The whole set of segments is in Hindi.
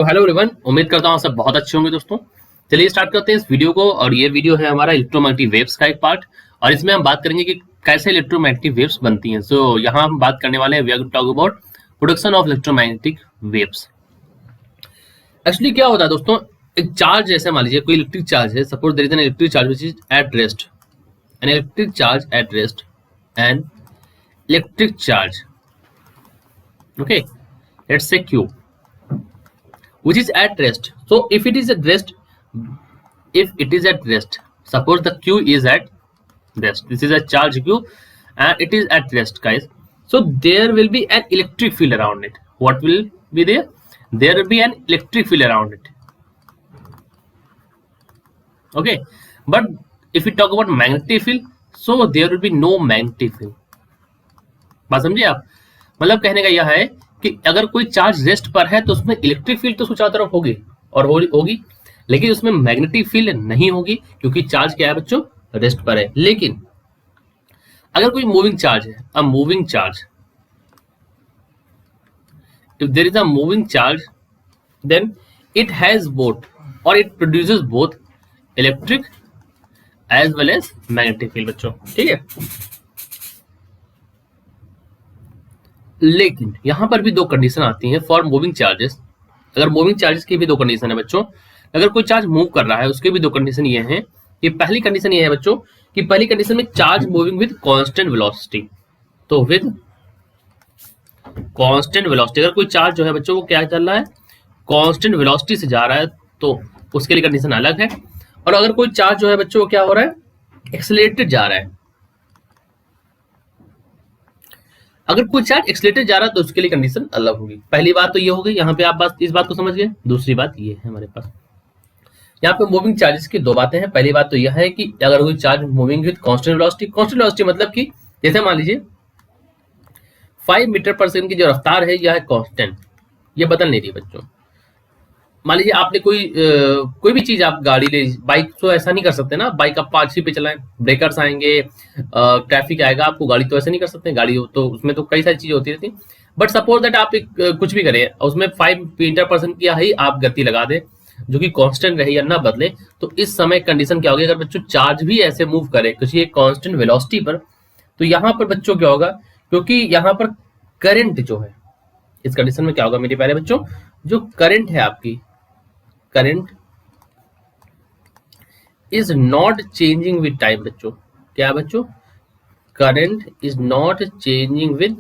तो हेलो एवरीवन, उम्मीद करता हूँ सब बहुत अच्छे होंगे दोस्तों। चलिए स्टार्ट करते हैं इस वीडियो को। और ये वीडियो है हमारा इलेक्ट्रोमैग्नेटिक वेव्स का एक पार्ट, और इसमें हम बात करेंगे कि कैसे इलेक्ट्रोमैग्नेटिक वेव्स बनती हैं। सो यहाँ हम बात करने वाले हैं, we are going to talk about production of electromagnetic waves. Actually क्या होता है दोस्तों, एक चार्ज जैसे मान लीजिए कोई इलेक्ट्रिक चार्ज है, suppose there is an electric charge which is at rest, an electric charge at rest, an electric charge, okay, let's say Q, which is at rest. So if it is at rest, suppose the Q is at rest, this is a charge Q and it is at rest, guys. So there will be an electric field around it. What will be there? There will be an electric field around it, okay. But if we talk about magnetic field, so there will be no magnetic field. बात समझिए आप, मतलब कहने का यह है कि अगर कोई चार्ज रेस्ट पर है तो उसमें इलेक्ट्रिक फील्ड तो चारों तरफ होगी और होगी, लेकिन उसमें मैग्नेटिक फील्ड नहीं होगी क्योंकि चार्ज क्या है बच्चों, रेस्ट पर है। लेकिन अगर कोई मूविंग चार्ज है, a moving charge, if there is a moving charge, then it has both, और it produces both electric as well as magnetic field बच्चों, ठीक है। लेकिन यहां पर भी दो कंडीशन आती हैं फॉर मूविंग चार्जेस। अगर मूविंग चार्जेस की भी दो कंडीशन है बच्चों, अगर कोई चार्ज मूव कर रहा है उसके भी दो कंडीशन ये हैं कि पहली कंडीशन ये है बच्चों कि पहली कंडीशन में charge moving with constant velocity. तो विद कांस्टेंट वेलोसिटी, अगर कोई चार्ज जो है बच्चों वो क्या चल रहा है, कांस्टेंट वेलोसिटी से जा रहा है, तो उसके लिए कंडीशन अलग है। और अगर कोई चार्ज जो है बच्चों वो क्या हो रहा है, एक्सेलरेटेड जा रहा है, अगर कोई चार्ज एक्सेलरेटेड जा रहा है तो उसके लिए कंडीशन अलग होगी। पहली बात तो ये हो गई, यहाँ पे आप इस बात को समझ गए। दूसरी बात ये है हमारे पास यहाँ पे मूविंग चार्जेस की दो बातें हैं। पहली बात तो यह है कि अगर कोई charge moving with constant velocity, constant velocity मतलब कि जैसे मान लीजिए 5 मीटर पर सेकंड की जो रफ्तार है यह है कांस्टेंट, ये बदल नहीं रही बच्चों। मान लीजिए आपने कोई भी चीज, आप गाड़ी ले, बाइक तो ऐसा नहीं कर सकते ना, बाइक आप 5 पे चलाएं, ब्रेकर्स आएंगे, ट्रैफिक आएगा, आपको गाड़ी तो ऐसे नहीं कर सकते, गाड़ी तो उसमें तो कई सारी चीजें होती रहती। बट सपोज दैट आप कुछ भी करें, उसमें 5 मीटर पर सेकंड की ही आप गति लगा दें जो कि कांस्टेंट रहे या ना बदले, तो इस समय कंडीशन क्या होगी, अगर बच्चों चार्ज भी ऐसे मूव करे किसी एक कांस्टेंट वेलोसिटी पर, तो यहाँ पर बच्चों क्या होगा, क्योंकि यहाँ पर करंट जो है, इस कंडीशन में क्या होगा मेरे प्यारे बच्चों, जो करंट है आपकी, current is not changing with time बच्चों। क्या बच्चों, current is not changing with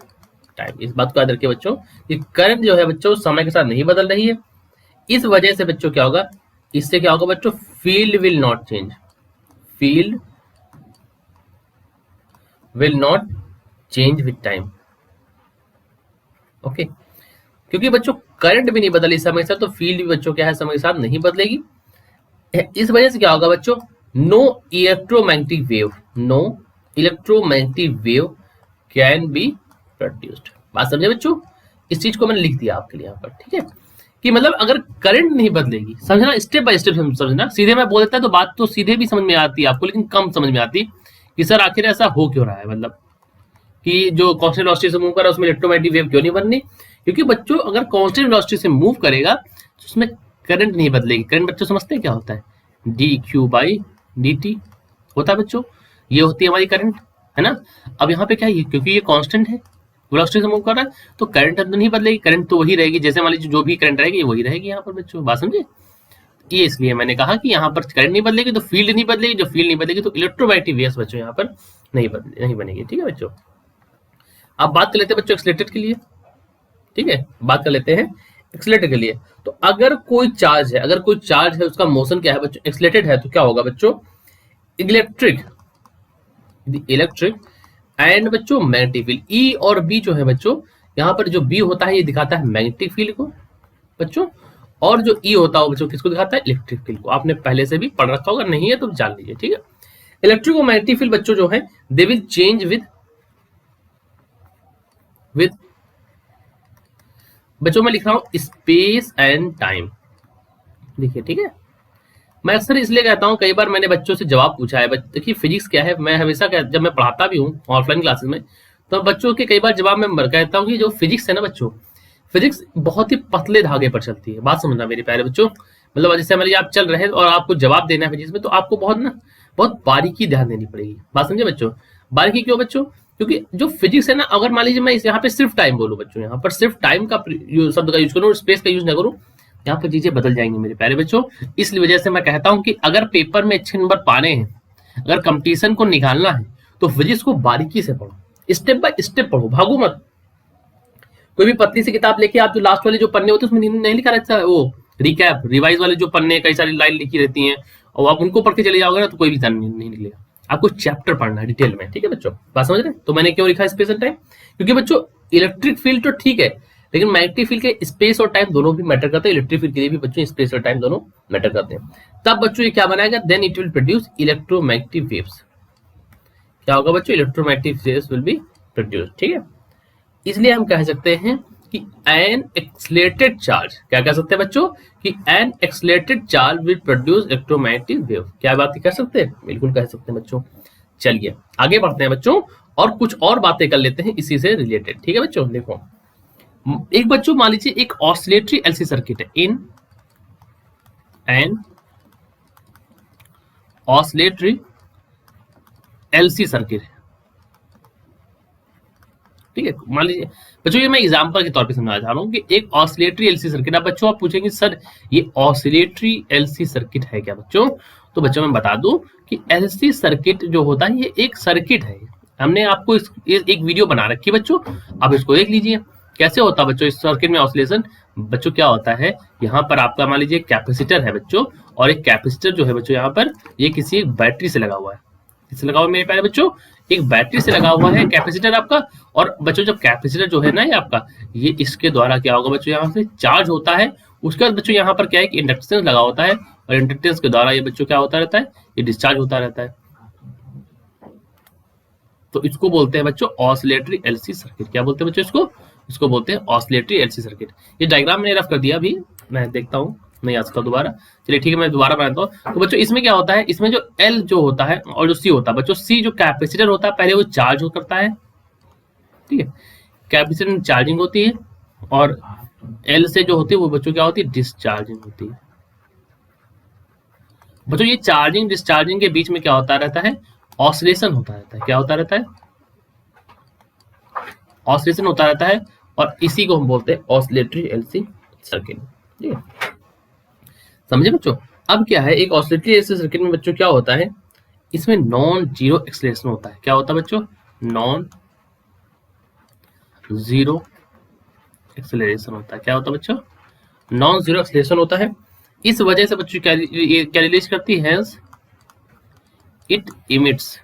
time. इस बात को याद रखिए बच्चों कि करंट जो है बच्चों समय के साथ नहीं बदल रही है। इस वजह से बच्चों क्या होगा, इससे क्या होगा बच्चों, field will not change, field will not change with time, okay. क्योंकि बच्चों करंट भी नहीं बदली समय के साथ, तो फील्ड भी बच्चों क्या है, समय के साथ नहीं बदलेगी। इस वजह से क्या होगा बच्चों, no electromagnetic wave, no electromagnetic wave can be produced. बात समझे बच्चों, इस चीज को मैंने लिख दिया आपके लिए यहाँ पर, ठीक है, कि मतलब अगर करंट नहीं बदलेगी, समझना, स्टेप बाय स्टेप समझना। सीधे मैं बोल देता है तो बात तो सीधे भी समझ में आती है आपको, लेकिन कम समझ में आती कि सर आखिर ऐसा हो क्यों रहा है, मतलब कि जो कांस्टेंट वेलोसिटी से मूव कर रहा है उसमें इलेक्ट्रोमैग्नेटिक वेव क्यों नहीं बननी। क्योंकि बच्चों अगर कांस्टेंट वेलोसिटी से मूव करेगा तो उसमें करंट नहीं बदलेगी। करंट बच्चों समझते हैं क्या होता है, dq/dt होता है बच्चों, ये होती है हमारी करंट, है ना। अब यहाँ पे क्या है, क्योंकि ये कांस्टेंट है, वेलोसिटी से मूव कर रहा है, तो करंट तो नहीं बदलेगी, करंट तो वही रहेगी, जैसे मान लीजिए जो भी करंट रहेगी वही रहेगी यहाँ पर बच्चों। बात समझे, ये इसलिए मैंने कहा कि यहाँ पर करंट नहीं बदलेगी तो फील्ड नहीं बदलेगी, जो फील्ड नहीं बदलेगी तो इलेक्ट्रोमैग्नेटिक वेव्स बच्चों यहाँ पर नहीं बनेगी, ठीक है बच्चों। अब बात कर लेते हैं बच्चों एक्सीलरेटेड के लिए, ठीक है, बात कर लेते हैं एक्सीलरेटेड के लिए। तो अगर कोई चार्ज है, उसका मोशन क्या है बच्चों, एक्सीलरेटेड है, तो क्या होगा बच्चों, इलेक्ट्रिक एंड बच्चों मैग्नेटिक फील्ड, ई और बी जो है बच्चों, यहाँ पर जो बी होता है ये दिखाता है मैग्नेटिक फील्ड को बच्चों, और जो ई होता है बच्चों किसको दिखाता है, इलेक्ट्रिक फील्ड को। आपने पहले से भी पढ़ रखा होगा, नहीं है तो जान लीजिए, ठीक है। इलेक्ट्रिक और मैग्नेटिक फील्ड बच्चों जो है दे विल चेंज विद बच्चों मैं लिख रहा हूं स्पेस एंड टाइम, देखिए, ठीक है। मैं अक्सर इसलिए कहता हूं, कई बार मैंने बच्चों से जवाब पूछा है, देखिए फिजिक्स क्या है, मैं हमेशा जब मैं पढ़ाता भी हूँ ऑफलाइन क्लासेस में, तो बच्चों के कई बार जवाब मैं कहता हूँ कि जो फिजिक्स है ना बच्चों, फिजिक्स बहुत ही पतले धागे पर चलती है, बात समझना मेरे प्यारे बच्चों। मतलब जैसे मान लीजिए आप चल रहे हैं और आपको जवाब देना है फिजिक्स में, तो आपको बहुत बारीकी ध्यान देनी पड़ेगी। बात समझे बच्चों? बारीकी क्यों बच्चों? क्योंकि जो फिजिक्स है ना, अगर मान लीजिए मैं यहाँ पे सिर्फ टाइम बोलूँ बच्चों, यहाँ पर सिर्फ टाइम का शब्द का यूज करूँ, स्पेस का यूज ना करूँ, यहाँ पर चीजें बदल जाएंगी मेरे प्यारे बच्चों। इसलिए वजह से मैं कहता हूँ कि अगर पेपर में अच्छे नंबर पाने हैं, अगर कंपटीशन को निकालना है, तो फिजिक्स को बारीकी से पढ़ो, स्टेप बाय स्टेप पढ़ो, भागो मत। कोई भी पतली सी किताब लेके आप जो लास्ट वाले जो पन्ने होते हैं उसमें नहीं लिखा रहता है वो रिकैप रिवाइज वाले जो पन्ने कई सारी लाइन लिखी रहती हैं, और आप उनको पढ़ के चले जाओगे ना तो कोई भी ध्यान नहीं निकलेगा। आपको चैप्टर पढ़ना है डिटेल में, ठीक है बच्चों? बात समझ रहे हैं? तो मैंने क्यों लिखा स्पेस एंड टाइम? क्योंकि बच्चों इलेक्ट्रिक फील्ड तो ठीक है, लेकिन मैग्नेटिक फील्ड के स्पेस और टाइम दोनों भी मैटर करते हैं। इलेक्ट्रिक फील्ड के लिए भी बच्चों स्पेस और टाइम दोनों मैटर करते हैं। तब बच्चों ये क्या बनाएगा? Then it will produce electromagnetic waves. क्या होगा बच्चों? Electromagnetic waves will be produce, ठीक है? इसलिए हम कह सकते हैं कि एन एक्सलेटेड चार्ज, क्या कह सकते हैं बच्चों? कि an accelerated charge will produce electromagnetic wave. क्या बात कह सकते हैं? बिल्कुल कह सकते हैं बच्चों। चलिए आगे बढ़ते हैं बच्चों, और कुछ और बातें कर लेते हैं इसी से रिलेटेड, ठीक है बच्चों? देखो, एक बच्चों मान लीजिए एक ऑसिलेटरी एलसी सर्किट है, in an oscillatory LC circuit, ठीक है? मान लीजिए बच्चों, ये मैं एग्जांपल के तौर पे समझाना चाह रहा हूँ कि एक ऑसिलेटरी एलसी सर्किट। अब बच्चों आप पूछेंगे सर ये ऑसिलेटरी एलसी सर्किट है क्या बच्चों? तो बच्चों मैं बता दूं कि एलसी सर्किट जो होता है ये एक सर्किट है। हमने आपको एक वीडियो बना रखी है बच्चों, आप इसको देख लीजिए कैसे होता है बच्चों इस सर्किट में ऑसिलेशन। बच्चों क्या होता है, यहाँ पर आपका मान लीजिए कैपेसिटर है बच्चों, और एक कैपेसिटर जो है बच्चों यहाँ पर ये किसी एक बैटरी से लगा हुआ है। किससे लगा हुआ है मेरे प्यारे बच्चों? एक बैटरी से लगा हुआ है कैपेसिटर आपका। और बच्चों जब कैपेसिटर जो है ना ये आपका, ये इसके द्वारा क्या होगा बच्चों, यहाँ से चार्ज होता है। उसके बाद बच्चों यहाँ पर क्या है कि इंडक्टेंस लगा होता है, और इंडक्टेंस के द्वारा ये बच्चों क्या होता रहता है, ये डिस्चार्ज होता रहता है। तो इसको बोलते हैं बच्चों ऑसिलेटरी एलसी सर्किट। क्या बोलते हैं बच्चों इसको? इसको बोलते हैं ऑसिलेटरी एलसी सर्किट। ये डायग्राम मैंने रफ कर दिया अभी, मैं देखता हूँ नहीं आ सकता दोबारा। चलिए ठीक है, मैं दोबारा बनाता हूँ। तो बच्चों इसमें क्या होता है, इसमें जो एल जो होता है और जो सी होता है बच्चों, सी जो कैपेसिटर होता है पहले वो चार्ज करता है, ठीक है? कैपेसिटर में चार्जिंग होती है, और एल से जो होती है वो बच्चों क्या होती है, डिस्चार्जिंग होती है। बच्चों ये चार्जिंग डिस्चार्जिंग के बीच में क्या होता रहता है, ऑसिलेशन होता रहता है। क्या होता रहता है? ऑसिलेशन होता रहता है, और इसी को हम बोलते हैं ऑसिलेटरी एलसी सर्किट, ठीक है? समझे बच्चों? अब क्या है, एक ऑसिलेटरी एलसी सर्किट में बच्चों क्या होता है, इसमें नॉन जीरो एक्सेलरेशन होता है। क्या होता है बच्चों? नॉन जीरो एक्सेलरेशन होता है। क्या होता है बच्चों? नॉन जीरो एक्सेलरेशन होता है। इस वजह से बच्चों क्या रिलीज करती है, इट इमिट्स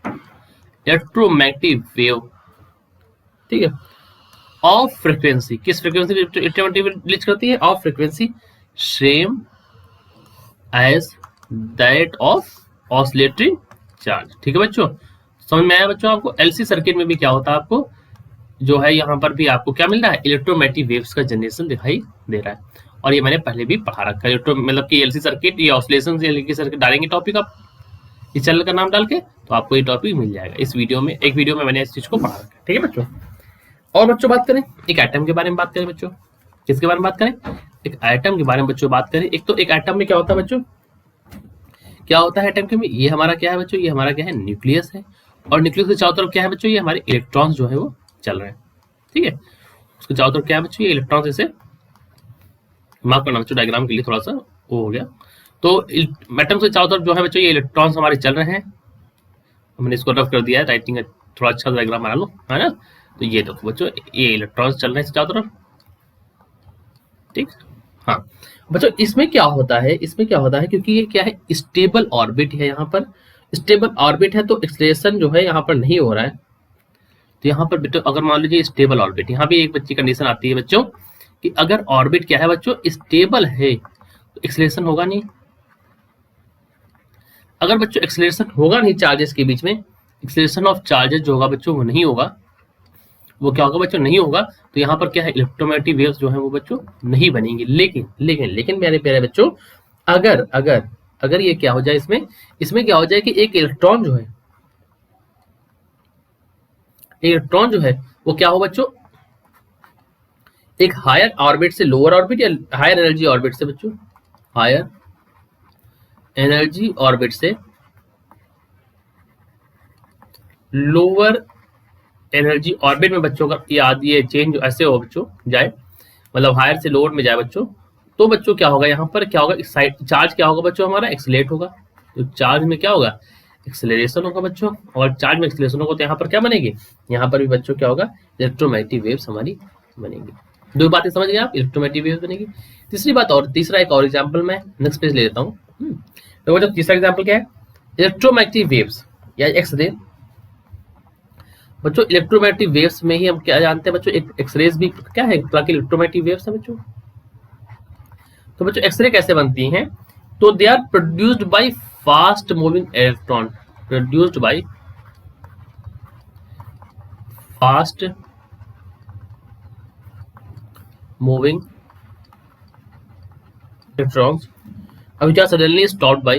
इलेक्ट्रोमैग्नेटिक वेव, ठीक है, ऑफ फ्रीक्वेंसी। किस फ्रीक्वेंसी रिलीज करती है? Of frequency same as that of oscillatory charge, ठीक है बच्चों? समझ में आया बच्चों आपको? एलसी सर्किट में भी क्या होता है, आपको जो है यहाँ पर भी आपको क्या मिल रहा है, इलेक्ट्रोमैग्नेटिक वेव्स का जनरेशन दिखाई दे रहा है। और ये मैंने पहले भी पढ़ा रखा है, मतलब कि एलसी सर्किट, ये ऑसिलेशन से एलसी सर्किट डालेंगे टॉपिक आप इस चैनल का नाम डाल के, तो आपको ये टॉपिक मिल जाएगा इस वीडियो में। एक वीडियो में मैंने इस चीज को पढ़ा रखा है, ठीक है बच्चों? और बच्चों बात करें एक एटम के बारे में, बात करें बच्चों, किसके बारे में बात करें? एक एटम के बारे में बच्चों बात करें। एक तो एक एटम में क्या होता है बच्चों, क्या होता है एटम के में? ये हमारा क्या है बच्चों, ये हमारा क्या है, न्यूक्लियस है। और न्यूक्लियस के चारों तरफ क्या है बच्चों, ये हमारे इलेक्ट्रॉन्स जो है वो चल रहे हैं, ठीक है? उसके चारों तरफ क्या है बच्चों, ये इलेक्ट्रॉन्स ऐसे, माफ करना बच्चों डायग्राम के लिए थोड़ा सा वो हो गया। तो एटम के चारों तरफ जो है बच्चों ये इलेक्ट्रॉन्स हमारे चल रहे हैं। हमने इसको रफ कर दिया है, राइटिंग थोड़ा अच्छा डायग्राम बना लो, है ना? तो ये देखो बच्चों ये इलेक्ट्रॉन्स चल रहे हैं चारों तरफ, ठीक? हाँ बच्चों इसमें क्या होता है, इसमें क्या होता है, क्योंकि ये क्या है, स्टेबल ऑर्बिट है। यहाँ पर स्टेबल ऑर्बिट है तो एक्सलेशन जो है यहाँ पर नहीं हो रहा है। तो यहाँ पर बेटा अगर मान लीजिए स्टेबल ऑर्बिट, यहाँ भी एक बच्ची कंडीशन आती है बच्चों कि अगर ऑर्बिट क्या है बच्चों, स्टेबल है तो एक्सलेशन होगा नहीं। अगर बच्चों एक्सलेशन होगा नहीं चार्जेस के बीच में, एक्सलेशन ऑफ चार्जेस जो होगा बच्चों वो नहीं होगा, वो क्या होगा बच्चों, नहीं होगा। तो यहाँ पर क्या है, इलेक्ट्रोमैग्नेटिक वेव्स जो है वो बच्चों नहीं बनेंगी। लेकिन लेकिन लेकिन मेरे प्यारे बच्चों, अगर अगर अगर ये क्या हो जाए, इसमें क्या हो जाए कि एक इलेक्ट्रॉन जो है, इलेक्ट्रॉन जो है वो क्या हो बच्चों, एक हायर ऑर्बिट से लोअर ऑर्बिट या हायर एनर्जी ऑर्बिट से बच्चों, हायर एनर्जी ऑर्बिट से लोअर एनर्जी ऑर्बिट में बच्चों का ये चेंज ऐसे हो बच्चों जाए, मतलब हायर से लोअर में जाए बच्चों, तो बच्चों क्या होगा, यहाँ पर क्या होगा, चार्ज क्या होगा बच्चों, हमारा एक्सीलरेट होगा। तो चार्ज में क्या होगा, एक्सीलरेशन होगा बच्चों, और चार्ज में एक्सीलरेशन होगा तो यहाँ पर क्या बनेगी, यहाँ पर भी बच्चों क्या होगा, इलेक्ट्रोमैग्नेटिक वेव्स हमारी बनेंगी। दो बातें समझ गए आप, इलेक्ट्रोमैग्नेटिक वेव्स बनेगी। तीसरी बात और तीसरा एक और एग्जाम्पल मैं नेक्स्ट पेज ले लेता हूँ। तो बच्चों तीसरा एग्जाम्पल क्या है, इलेक्ट्रोमैग्नेटिक वेव्स या एक्सरे। बच्चों इलेक्ट्रोमैग्नेटिक वेव्स में ही हम क्या जानते हैं बच्चों, एक्सरेज भी क्या है, इलेक्ट्रोमैग्नेटिक वेव्स है बच्चों। तो बच्चों एक्सरे कैसे बनती हैं, तो they are produced by fast moving electron, produced by fast moving electrons which are suddenly stopped by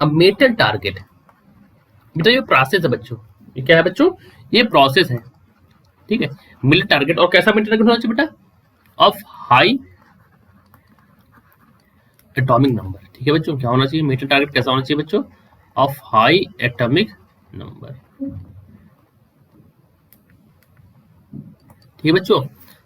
a metal target। बेटा ये प्रोसेस है बच्चों, ये क्या है बच्चों, ये प्रोसेस है, ठीक है। मेटल टारगेट, और कैसा मेटल टारगेट होना चाहिए बेटा, ऑफ हाई एटॉमिक नंबर, ठीक है बच्चों। क्या होना चाहिए, मेटल टारगेट कैसा होना चाहिए बच्चों, ऑफ हाई एटॉमिक नंबर, ठीक है बच्चों।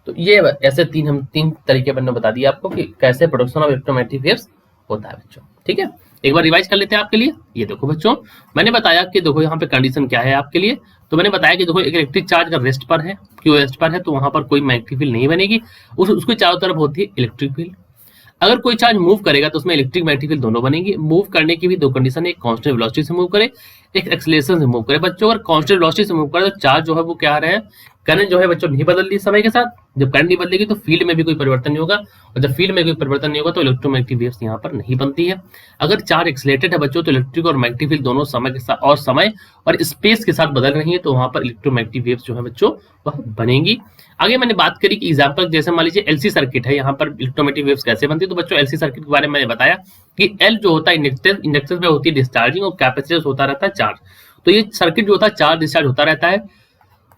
तो ये ऐसे तीन तरीके मैंने बता दिया आपको कि कैसे प्रोडक्शन ऑफ इलेक्ट्रोमैग्नेटिक वेव्स होता है बच्चों, ठीक है। एक बार रिवाइज कर लेते हैं आपके लिए। ये देखो बच्चों, मैंने बताया कि देखो यहाँ पे कंडीशन क्या है आपके लिए, तो मैंने बताया कि देखो एक इलेक्ट्रिक चार्ज अगर रेस्ट पर है, क्यों रेस्ट पर है, तो वहां पर कोई मैग्नेटिक फील्ड नहीं बनेगी, उसके चारों तरफ होती है इलेक्ट्रिक फील्ड। अगर कोई चार्ज मूव करेगा तो उसमें इलेक्ट्रिक मैग्नेटिक फील्ड दोनों बनेंगी। मूव करने की भी दो कंडीशन है, एक कांस्टेंट वेलोसिटी से मूव करे, एक एक्सेलरेशन से मूव करे। बच्चों अगर कांस्टेंट वेलोसिटी से मूव करे तो चार्ज जो है वो क्या आ रहा है, करंट जो है बच्चों नहीं बदल रही समय के साथ। जब करंट नहीं बदलेगी तो फील्ड में भी कोई परिवर्तन नहीं होगा, और जब फील्ड में कोई परिवर्तन नहीं होगा तो इलेक्ट्रोमैग्नेटिक वेव्स यहाँ पर नहीं बनती है। अगर चार्ज एक्सलेटेड है बच्चों तो इलेक्ट्रिक और मैग्नेटिक फील्ड दोनों समय के साथ और स्पेस के साथ बदल रही है, तो वहां पर इलेक्ट्रोमैग्नेटिक वेव्स जो है बच्चों वह बनेंगी। आगे मैंने बात करी कि एग्जांपल जैसे मान लीजिए एलसी सर्किट है, यहाँ पर इलेक्ट्रोमैग्नेटिक वेव्स कैसे बनती है। तो बच्चों एलसी सर्किट के बारे में मैंने बताया कि एल जो होता है इंडक्टेंस में होती है डिस्चार्जिंग, और कैपेसिटेंस होता रहता है चार्ज। तो ये सर्किट जो होता है चार्ज डिस्चार्ज होता रहता है,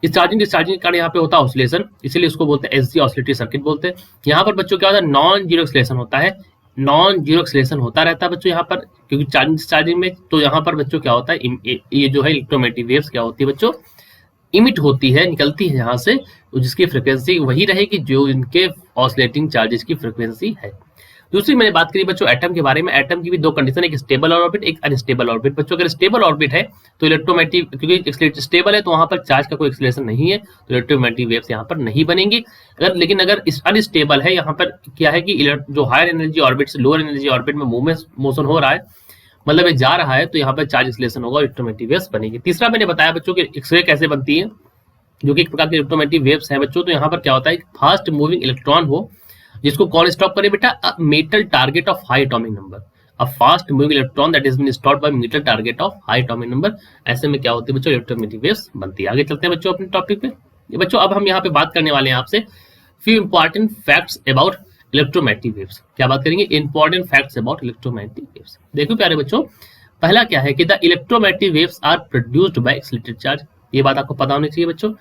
इस चार्जिंग डिस्चार्जिंग के कारण यहाँ पे होता है ऑसिलेशन, इसीलिए इसको बोलते हैं एलसी ऑसिलेटरी सर्किट बोलते हैं। यहाँ पर बच्चों क्या होता है, नॉन जीरो एक्सीलरेशन होता है, नॉन जीरो एक्सीलरेशन होता रहता है बच्चों यहाँ पर, क्योंकि चार्जिंग डिस्चार्जिंग में। तो यहाँ पर बच्चों क्या होता है, ये जो है इलेक्ट्रोमैग्नेटिक वेव्स क्या होती है बच्चों, इमिट होती है, निकलती है यहाँ से, जिसकी फ्रिक्वेंसी वही रहेगी जो इनके ऑसिलेटिंग चार्जेस की फ्रिक्वेंसी है। दूसरी मैंने बात करी बच्चों एटम के बारे में। एटम की भी दो कंडीशन है, एक स्टेबल ऑर्बिट, एक अनस्टेबल ऑर्बिट। बच्चों अगर स्टेबल ऑर्बिट है तो इलेक्ट्रोमैग्नेटिक, क्योंकि स्टेबल है तो वहां पर चार्ज का कोई एक्सीलरेशन नहीं है, तो इलेक्ट्रोमैग्नेटिक वेव्स यहाँ पर नहीं बनेंगी। लेकिन अगर अनस्टेबल है, यहाँ पर क्या है कि जो हायर एनर्जी ऑर्बिट से लोअर एनर्जी ऑर्बिट में मोशन हो रहा है, मतलब ये जा रहा है, तो यहाँ पर चार्ज एक्सीलरेशन होगा और इलेक्ट्रोमैग्नेटिक वेव्स बनेगी। तीसरा मैंने बताया बच्चों की एक्सरे कैसे बनती है, जो कि एक प्रकार की इलेक्ट्रोमैग्नेटिक वेव्स है बच्चों। तो यहाँ पर क्या होता है, फास्ट मूविंग इलेक्ट्रॉन हो, जिसको कौन स्टॉप करे बेटा, a metal target of high atomic number, a fast moving electron that is been stopped by metal target of high atomic number. ऐसे में क्या होती है बच्चों, इलेक्ट्रोमैग्नेटिक वेव्स बनती है। आगे चलते हैं बच्चों अपने टॉपिक पे। ये बच्चों अब हम यहाँ पे बात करने वाले हैं आपसे few important facts about electromagnetic waves. क्या बात करेंगे, important facts about electromagnetic waves. देखो प्यारे बच्चों, पहला क्या है कि the electromagnetic waves are produced by accelerated charge, ये बात आपको पता होनी चाहिए बच्चों।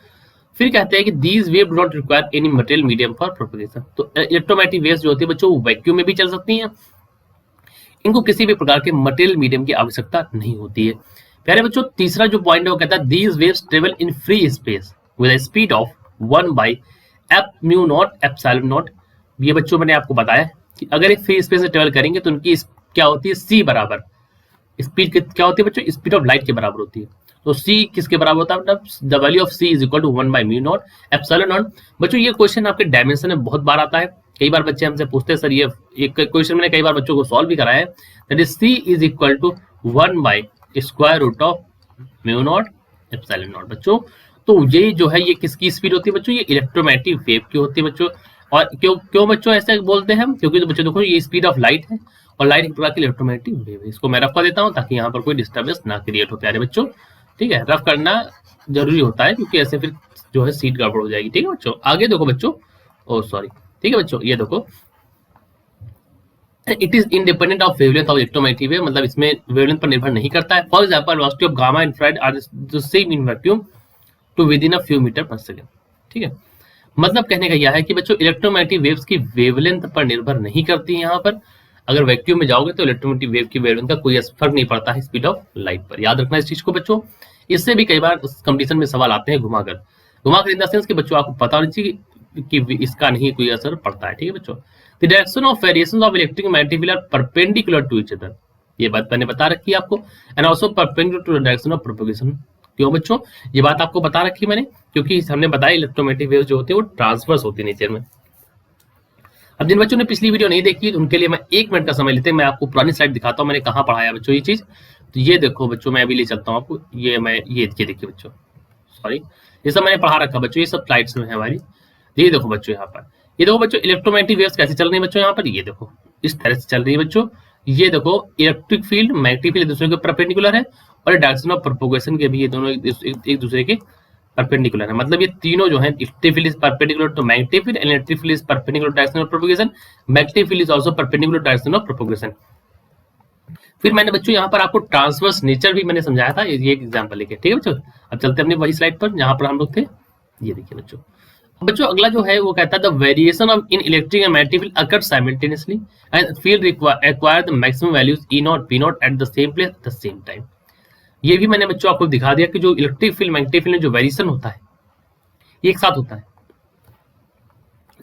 फिर कहते हैं कि these wave do not require any material medium for propagation. तो इलेक्ट्रोमैग्नेटिक वेव्स जो होती है बच्चों वो वैक्यूम में भी चल सकती हैं, इनको किसी भी प्रकार के मटेरियल मीडियम की आवश्यकता नहीं होती है। प्यारे बच्चों तीसरा जो पॉइंट है वो कहता है these waves travel in free space with a speed of 1/f/μ0 ये बच्चों मैंने आपको बताया कि अगर एक फ्री स्पेस में ट्रेवल करेंगे तो उनकी क्या होती है, सी बराबर स्पीड क्या होती है बच्चों, स्पीड ऑफ लाइट के बराबर होती है। तो c किसके बराबर होता है, मतलब the value of c is equal to 1/μ0 epsilon. बच्चों ये क्वेश्चन आपके डायमेंशन में बहुत बार आता है, कई बार बच्चे हमसे पूछते हैं सर ये क्वेश्चन मैंने कई बार बच्चों को सॉल्व भी कराया है, that is c is equal to 1/√μ0 epsilon. बच्चों तो ये जो है ये किसकी स्पीड होती है बच्चों, ये इलेक्ट्रोमैग्नेटिक वेव की होती है बच्चों। और क्यों बच्चों ऐसे बोलते हैं हम, क्योंकि तो बच्चों देखो ये स्पीड ऑफ लाइट है और लाइट एक प्रकार की इलेक्ट्रोमैग्नेटिक वेव है। इसको मैं रफ कर देता हूँ ताकि यहाँ पर कोई डिस्टर्बेंस ना क्रिएट हो प्यारे बच्चों, ठीक है। रफ करना जरूरी होता है क्योंकि ऐसे फिर जो है सीट गड़बड़ हो जाएगी, ठीक है बच्चों। आगे देखो बच्चों, ओ सॉरी, ठीक है बच्चों, ये देखो it is independent of wavelength of electromagnetic wave, मतलब इसमें वेवलेंथ पर निर्भर नहीं करता है। For example velocity of gamma infrared are the same in vacuum to with in a few metre per second. ठीक है, मतलब कहने का यह है कि बच्चों इलेक्ट्रोमैग्नेटिक वेव्स की वेवलेंथ पर निर्भर नहीं करती है। यहाँ पर अगर वैक्यूम में जाओगे तो इलेक्ट्रोमैग्नेटिक वेव की वेवलेंथ का कोई फर्क नहीं पड़ता है स्पीड ऑफ लाइट पर। याद रखना इस चीज को बच्चों। इससे भी कई बार कंपटीशन में सवाल आते हैं घुमाकर इन द सेंस कि बच्चों आपको पता होना चाहिए कि इसका नहीं कोई असर पड़ता है। ठीक है बच्चों, the direction of variations of electric magnetic field are perpendicular to each other, ये बात मैंने बता रखी है आपको। And also perpendicular to the direction of propagation. क्यों बच्चों, ये बात आपको बता रखी मैंने, क्योंकि हमने बताया इलेक्ट्रोमैग्नेटिक वेव्स जो होते हैं वो ट्रांसवर्स होती है नेचर में। अब जिन बच्चों ने पिछली वीडियो नहीं देखी उनके लिए मैं 1 मिनट का समय लेते हैं, मैं आपको पुरानी स्लाइड दिखाता हूँ मैंने कहाँ पढ़ाया बच्चों ये चीज। तो ये देखो बच्चों, मैं अभी ले चलता हूँ आपको, ये देखिए बच्चों, सॉरी ये सब मैंने पढ़ा रखा बच्चों, ये सब स्लाइड्स में है हमारी। ये देखो बच्चों, यहाँ पर ये देखो बच्चों इलेक्ट्रोमैग्नेटिक वेव्स कैसे चल रही है बच्चों, यहाँ पर ये देखो इस तरह से चल रही है बच्चों। ये देखो इलेक्ट्रिक फील्ड मैग्नेटिक फील्ड एक दूसरे के परपेंडिकुलर है, और डायरेक्शन ऑफ प्रोपगेशन के भी ये दोनों एक दूसरे के परपेंडिकुलर है। मतलब ये तीनों जो है, electric field is perpendicular to magnetic field, electric field is perpendicular to direction of propagation, magnetic field is also perpendicular to direction of propagation. फिर मैंने बच्चों यहाँ पर आपको ट्रांसवर्स नेचर भी मैंने समझाया था, ये एक एग्जांपल लेके। ठीक है बच्चों, अब चलते हैं अपनी वही स्लाइड पर जहां पर हम लोग थे। ये देखिए बच्चों, बच्चों अगला जो है वो कहता है the variation of in electric and magnetic field occur simultaneously and field acquire the maximum values E not P not at the same place at the same time. ये भी मैंने बच्चों आपको दिखा दिया कि जो इलेक्ट्रिक फील्ड मैग्नेटिक फील्ड में जो वेरिएशन होता है ये एक साथ होता है।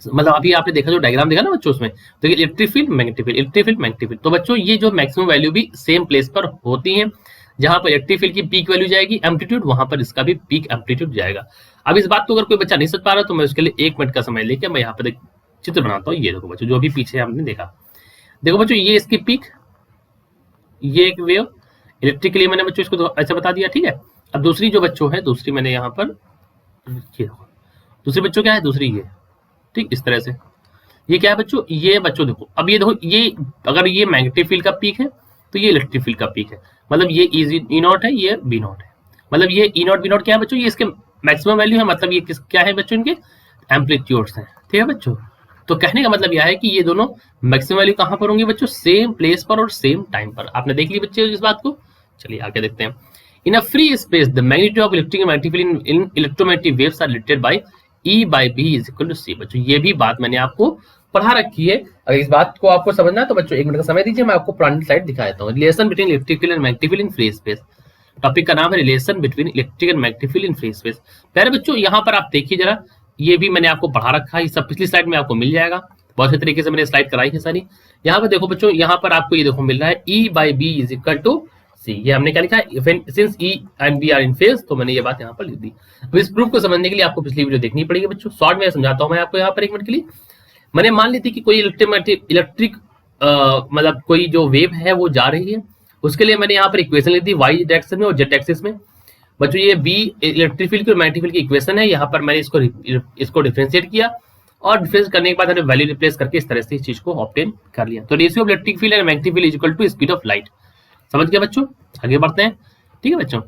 मतलब अभी आपने देखा जो डायग्राम देखा ना बच्चों, उसमें तो electric field magnetic field, electric field magnetic field, तो बच्चों ये जो मैक्सिमम वैल्यू भी सेम प्लेस पर होती है। जहां पर इलेक्ट्रिक फील्ड की पीक वैल्यू जाएगी एम्पलीट्यूड, वहां पर इसका भी पीक एम्पलीट्यूड जाएगा। अब इस बात को अगर कोई बच्चा नहीं समझ पा रहा तो मैं उसके लिए 1 मिनट का समय लेकर मैं यहाँ पर एक चित्र बनाता हूँ। ये देखो बच्चों, जो भी पीछे हमने देखा, देखो बच्चों ये इसकी पीक, ये एक वेव इलेक्ट्रिक के लिए मैंने बच्चों इसको तो ऐसे बता दिया। ठीक है, अब दूसरी जो बच्चों है, दूसरी मैंने यहाँ पर ये दूसरी बच्चों क्या है, दूसरी ये, ठीक इस तरह से। ये क्या है बच्चों, ये बच्चों देखो, अब ये देखो, ये अगर ये मैग्नेटिक फील्ड का पीक है तो ये इलेक्ट्रिक फील्ड का पीक है। मतलब ये ई नॉट है, ये बी नॉट है। मतलब ये ई नॉट बी नॉट क्या है बच्चों, ये इसके मैक्सिमम वैल्यू है। मतलब ये क्या है बच्चों, इनके एम्पलीट्यूड्स हैं। ठीक है बच्चों, तो कहने का मतलब यह है कि ये दोनों मैक्सिमम वैल्यू कहाँ पर होंगे बच्चों, सेम प्लेस पर और सेम टाइम पर। आपने देख ली बच्चे इस बात को। चलिए आगे देखते हैं। In a free space the magnitude of electric and magnetic field in electromagnetic waves are related by E by B is equal to C। बच्चों ये भी बात मैंने आपको पढ़ा रखी है। अगर इस बात को आपको समझना है तो बच्चों 1 मिनट का समय दीजिए, मैं आपको पुरानी स्लाइड दिखा देता हूँ। Relation between electric field and magnetic field in free space. Topic का नाम है relation between electric and magnetic field in free space. पहले बच्चों यहाँ पर आप देखिए जरा, ये भी मैंने आपको पढ़ा रखा है, सब पिछली स्लाइड में आपको मिल जाएगा। बहुत अच्छे तरीके से मैंने स्लाइड कराई है सारी। यहाँ पर देखो बच्चों, यहाँ पर आपको ये देखो मिल रहा है E by B is equal to C। ये हमने क्या लिखा है, since E and B are in phase, तो मैंने ये बात यहाँ पर लिख दी। अब इस प्रूफ को समझने के लिए आपको पिछली वीडियो देखनी पड़ेगी बच्चों। शॉर्ट में समझाता हूँ मैं आपको यहाँ पर 1 मिनट के लिए। मैंने मान ली थी कि कोई इलेक्ट्रिक मतलब कोई जो वेव है वो जा रही है, उसके लिए मैंने यहाँ पर इक्वेशन लिख दी y डायरेक्शन में और z एक्सिस में। बच्चों ये B इलेक्ट्रिक फील्ड की और मैग्नेटिक फील्ड की इक्वेशन है। यहाँ पर मैंने इसको डिफरेंशिएट किया और डिफरेंस करने के बाद हमने वैल्यू रिप्लेस करके इस तरह से इस चीज को ऑब्टेन कर लिया। तो ratio of electric field and magnetic field is equal to speed of light. समझ गया बच्चों, आगे बढ़ते हैं। ठीक है बच्चों,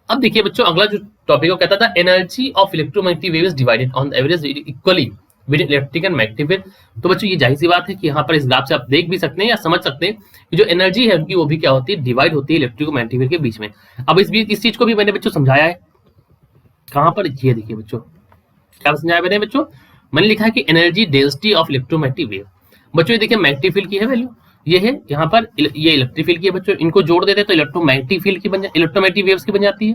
अब देखिए बच्चों अगला जो टॉपिक को कहता था energy of electromagnetic waves divided on average equally with electric and magnetic wave. तो बच्चों ये जाहिर सी बात है कि यहाँ पर इस ग्राफ से आप देख भी सकते हैं या समझ सकते हैं कि जो एनर्जी है उनकी वो भी क्या होती है, डिवाइड होती है इलेक्ट्रिक और मैग्नेटिक वेव के बीच में। अब इस चीज को भी मैंने बच्चों समझाया है, कहाँ पर, ये देखिए बच्चों क्या समझाया मैंने बच्चों, मैंने लिखा है कि energy density of electromagnetic wave. बच्चों ये देखिए मैग्नेटिक फील्ड की है वैल्यू, ये है यहाँ पर, ये इलेक्ट्रिक फील्ड की है बच्चों। इनको जोड़ देते तो इलेक्ट्रोमैग्नेटिक फील्ड की इलेक्ट्रोमैग्नेटिक वेव्स की बन जाती है।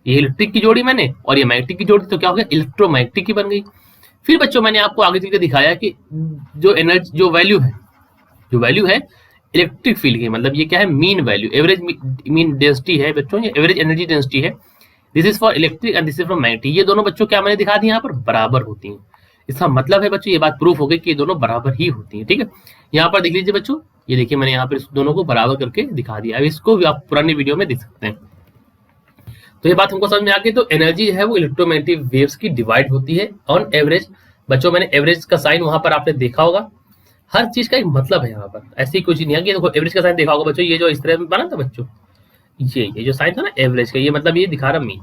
ये इलेक्ट्रिक की जोड़ी मैंने और ये मैग्नेटिक की जोड़ी, तो क्या हो गया, इलेक्ट्रोमैग्नेटिक की बन गई। फिर बच्चों मैंने आपको आगे चल के दिखाया कि जो एनर्जी जो वैल्यू है इलेक्ट्रिक फील्ड की, मतलब ये क्या है, mean value, average mean density है बच्चों, ये एवरेज एनर्जी डेंसिटी है। This is for electric and this is for magnetic. ये दोनों बच्चों क्या मैंने दिखा दी यहाँ पर, बराबर होती हैं। इसका मतलब है बच्चों ये बात प्रूफ हो गई कि ये दोनों बराबर ही होती हैं। ठीक है, यहाँ पर देख लीजिए बच्चों, ये देखिए मैंने यहाँ पर इस दोनों को बराबर करके दिखा दिया। अब इसको भी आप पुरानी वीडियो में देख सकते हैं। तो ये बात हमको समझ में आ गई। तो एनर्जी है वो इलेक्ट्रोमैग्नेटिक वेव्स की डिवाइड होती है ऑन एवरेज। बच्चों मैंने एवरेज का साइन वहां पर आपने देखा होगा, हर चीज का एक मतलब है यहाँ पर, ऐसी कोई चीज नहीं है कि देखो एवरेज का साइन देखा होगा बच्चों, ये जो इस तरह बना था बच्चों, ये जो साइन था ना एवरेज का, ये मतलब ये दिखा रहा मीन,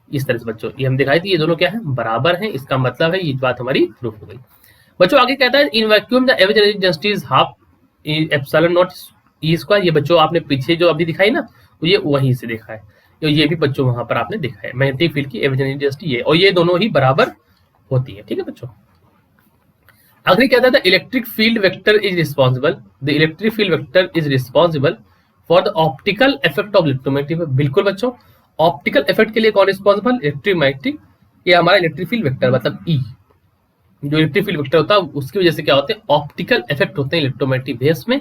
इस तरह से बच्चों ये हम दिखाई थी, ये दोनों क्या है, बराबर हैं। इसका मतलब है ये बात हमारी प्रूफ हो गई। बच्चों आगे कहता है in vacuum the average energy density is half epsilon not E square, ये बच्चों आपने पीछे जो अभी दिखाई ना, तो ये वहीं से देखा है, तो ये भी बच्चों वहां पर आपने देखा है मैग्नेटिक फील्ड की एवरेज डेंसिटी ये, और ये दोनों ही बराबर होती है। ठीक है बच्चों, आखिरी क्या था, electric field vector is responsible, the electric field vector is responsible for the optical effect of electromagnetic wave. बिल्कुल बच्चों, ऑप्टिकल इफेक्ट के लिए कौन रिस्पॉन्सिबल, इलेक्ट्रिक मैग्नेटिक, ये हमारा इलेक्ट्रिक फील्ड वेक्टर मतलब ई, जो इलेक्ट्रिक फील्ड वेक्टर होता है उसकी वजह से क्या होते हैं, ऑप्टिकल इफेक्ट होते हैं इलेक्ट्रोमैग्नेटिक वेव्स में।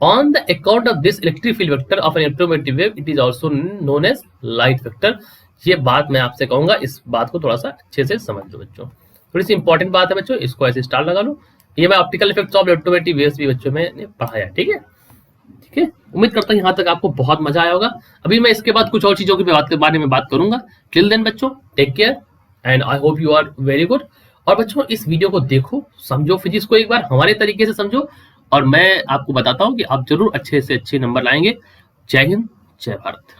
On the account of this electric field vector of an electromagnetic wave it is also known as light vector. ये बात मैं आपसे कहूंगा, इस बात को थोड़ा सा अच्छे से समझ लो बच्चों, थोड़ी सी इंपॉर्टेंट बात है बच्चों, इसको ऐसे स्टार लगा लो। ये मैं optical effects of electromagnetic waves भी बच्चों मैंने पढ़ाया। ठीक है, ठीक है, उम्मीद करता हूँ यहाँ तक आपको बहुत मजा आया होगा। अभी मैं इसके बाद कुछ और चीजों की बारे में बात करूंगा। टिल देन बच्चों, take care and I hope you are very good. और बच्चों इस वीडियो को देखो, समझो, फिजिक्स को एक बार हमारे तरीके से समझो, और मैं आपको बताता हूँ कि आप जरूर अच्छे से अच्छे नंबर लाएंगे। जय हिंद, जय भारत।